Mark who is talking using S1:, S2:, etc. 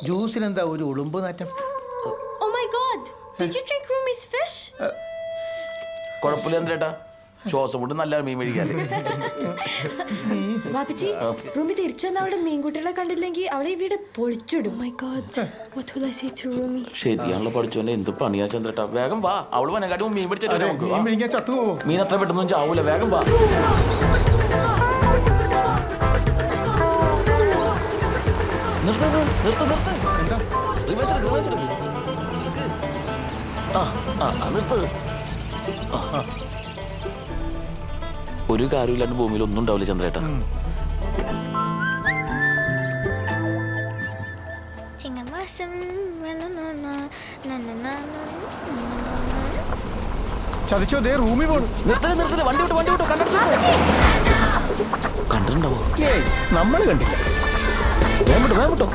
S1: ജ്യൂസിനെന്താ ഒരു ഉളുമ്പ് നാറ്റം?
S2: കുഴപ്പമില്ല ചന്ദ്രേട്ടാ, ശ്വാസം കൊണ്ട് നല്ല മീൻ മേടിക്കാല്ലേ.
S3: വാപ്പിച്ചി റൂമി തിരിച്ചു വന്ന അവളുടെ മീൻകുട്ടികളെ കണ്ടില്ലെങ്കിൽ അവളെ ഇവിടെ പൊളിച്ചിടും.
S2: ശരിയാണല്ലോ പഠിച്ചോന്നെ, എന്ത് പണിയാ ചന്ദ്രേട്ടാ. വേഗം വാ, അവള് വനക്കാട്ടും മീൻ പിടിച്ചിട്ട് മീൻ അത്ര പെട്ടെന്നും ചാവൂല. വേഗം വാ. ഒരു കാര്യമില്ലാണ്ട് ഭൂമിയിൽ ഒന്നും ഉണ്ടാവില്ല ചന്ദ്രേട്ടാ.
S1: ചതിച്ചോ, ദേ റൂമിൽ പോണു.
S2: നിർത്തല് വണ്ടി വിട്ടോ കണ്ടിട്ടുണ്ടാവോ?
S1: നമ്മൾ കണ്ടില്ല.
S2: വേഗം വിട്ടോ.